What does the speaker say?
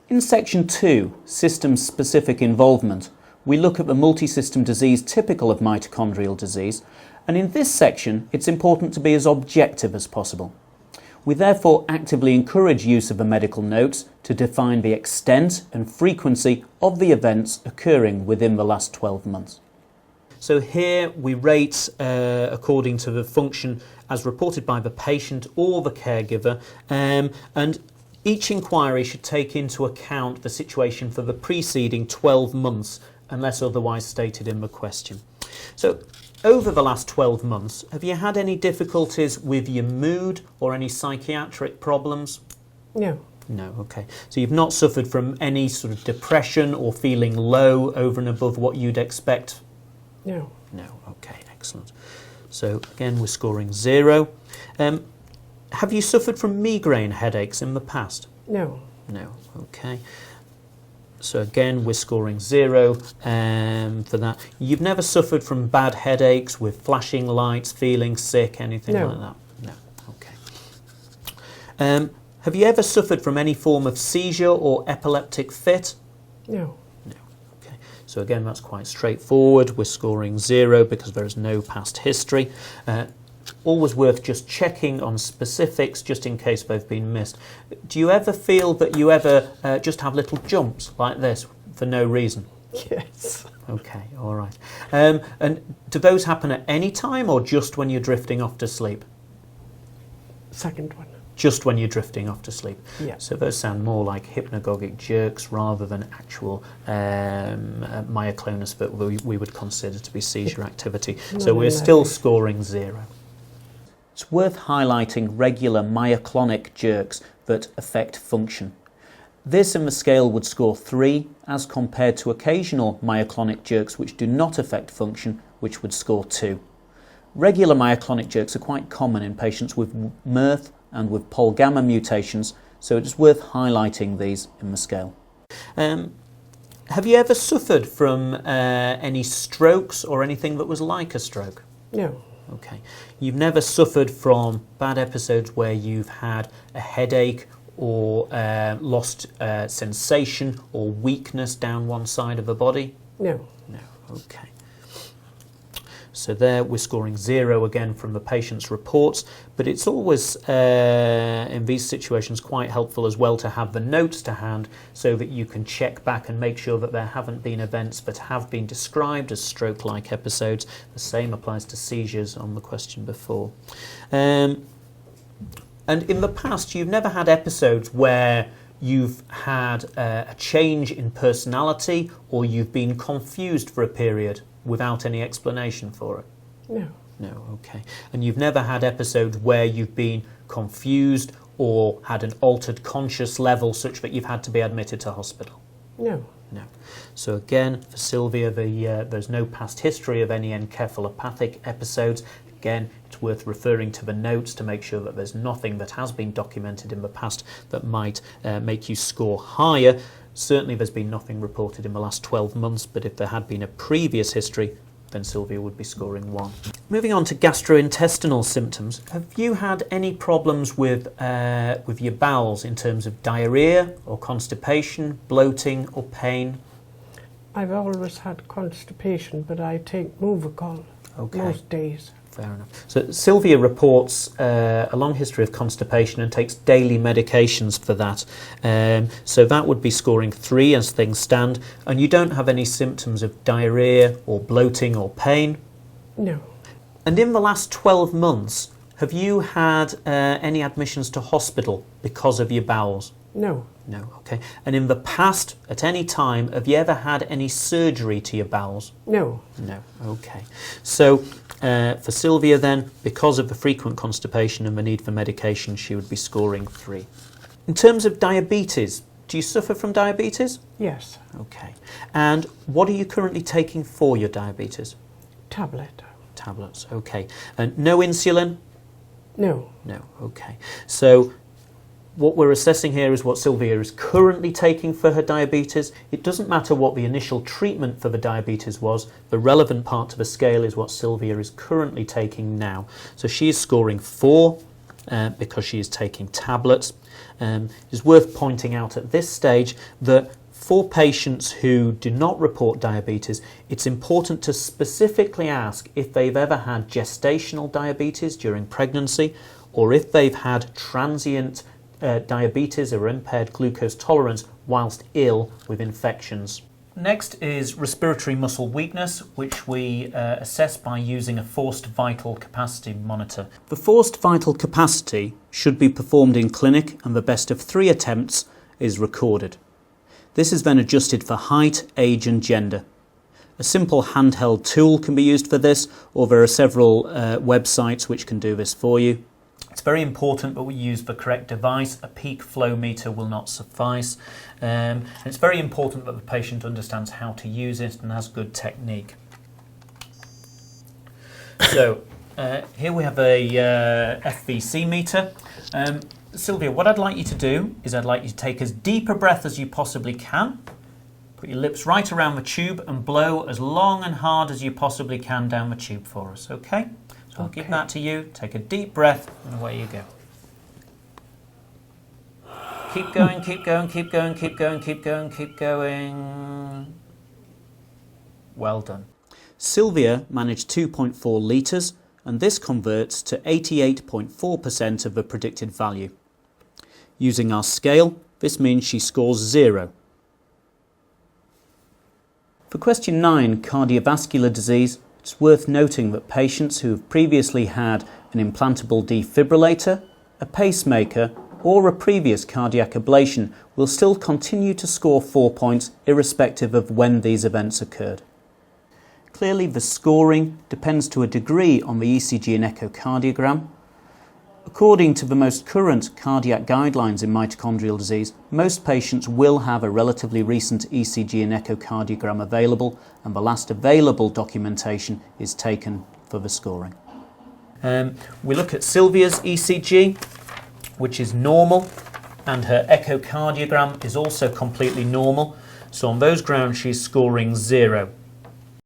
In section 2, system-specific involvement, we look at the multi-system disease typical of mitochondrial disease, and in this section it's important to be as objective as possible. We therefore actively encourage use of the medical notes to define the extent and frequency of the events occurring within the last 12 months. So here we rate according to the function as reported by the patient or the caregiver, and each inquiry should take into account the situation for the preceding 12 months unless otherwise stated in the question. So over the last 12 months, have you had any difficulties with your mood or any psychiatric problems? No. No, okay. So you've not suffered from any sort of depression or feeling low over and above what you'd expect? No. No, okay, excellent. So again, we're scoring 0. Have you suffered from migraine headaches in the past? No. No, okay. So again, we're scoring 0 for that. You've never suffered from bad headaches with flashing lights, feeling sick, anything like that? No, okay. Have you ever suffered from any form of seizure or epileptic fit? No. No, okay. So again, that's quite straightforward. We're scoring 0 because there is no past history. Always worth just checking on specifics just in case they've been missed. Do you ever feel that you ever just have little jumps like this for no reason? Yes. Okay, all right. And do those happen at any time or just when you're drifting off to sleep? Second one. Just when you're drifting off to sleep? Yeah. So those sound more like hypnagogic jerks rather than actual myoclonus that we would consider to be seizure activity. So we're still scoring 0. It's worth highlighting regular myoclonic jerks that affect function. This in the scale would score 3 as compared to occasional myoclonic jerks which do not affect function, which would score 2. Regular myoclonic jerks are quite common in patients with MRF and with Pol gamma mutations, so it's worth highlighting these in the scale. Have you ever suffered from any strokes or anything that was like a stroke? No. Okay. You've never suffered from bad episodes where you've had a headache or lost sensation or weakness down one side of the body? No. No. Okay. So there we're scoring 0 again from the patient's reports, but it's always in these situations quite helpful as well to have the notes to hand so that you can check back and make sure that there haven't been events that have been described as stroke-like episodes. The same applies to seizures on the question before. And in the past, you've never had episodes where you've had a change in personality or you've been confused for a period without any explanation for it? No. No, okay. And you've never had episodes where you've been confused or had an altered conscious level such that you've had to be admitted to hospital? No. No. So again, for Sylvia, there's no past history of any encephalopathic episodes. Again, it's worth referring to the notes to make sure that there's nothing that has been documented in the past that might make you score higher. Certainly there's been nothing reported in the last 12 months, but if there had been a previous history, then Sylvia would be scoring 1. Moving on to gastrointestinal symptoms, have you had any problems with your bowels in terms of diarrhoea or constipation, bloating or pain? I've always had constipation, but I take Movicol most days. Fair enough. So Sylvia reports a long history of constipation and takes daily medications for that. So that would be scoring 3 as things stand. And you don't have any symptoms of diarrhoea or bloating or pain? No. And in the last 12 months, have you had any admissions to hospital because of your bowels? No. No, okay. And in the past, at any time, have you ever had any surgery to your bowels? No. No, okay. So for Sylvia then, because of the frequent constipation and the need for medication, she would be scoring 3. In terms of diabetes, do you suffer from diabetes? Yes. Okay. And what are you currently taking for your diabetes? Tablet. Tablets, okay. And no insulin? No. No, okay. So what we're assessing here is what Sylvia is currently taking for her diabetes. It doesn't matter what the initial treatment for the diabetes was. The relevant part to the scale is what Sylvia is currently taking now. So she is scoring 4 because she is taking tablets. It's worth pointing out at this stage that for patients who do not report diabetes, it's important to specifically ask if they've ever had gestational diabetes during pregnancy, or if they've had transient diabetes or impaired glucose tolerance whilst ill with infections. Next is respiratory muscle weakness, which we assess by using a forced vital capacity monitor. The forced vital capacity should be performed in clinic, and the best of 3 attempts is recorded. This is then adjusted for height, age and gender. A simple handheld tool can be used for this, or there are several websites which can do this for you. It's very important that we use the correct device. A peak flow meter will not suffice. And it's very important that the patient understands how to use it and has good technique. So here we have a FVC meter. Sylvia, what I'd like you to do is I'd like you to take as deep a breath as you possibly can. Put your lips right around the tube and blow as long and hard as you possibly can down the tube for us, okay? So I'll give that to you. Take a deep breath and away you go. Keep going, keep going, keep going, keep going, keep going, keep going. Well done. Sylvia managed 2.4 litres, and this converts to 88.4% of the predicted value. Using our scale, this means she scores 0. For question 9, cardiovascular disease, it's worth noting that patients who have previously had an implantable defibrillator, a pacemaker, or a previous cardiac ablation will still continue to score 4 points irrespective of when these events occurred. Clearly, the scoring depends to a degree on the ECG and echocardiogram. According to the most current cardiac guidelines in mitochondrial disease, most patients will have a relatively recent ECG and echocardiogram available, and the last available documentation is taken for the scoring. We look at Sylvia's ECG, which is normal, and her echocardiogram is also completely normal. So on those grounds, she's scoring 0.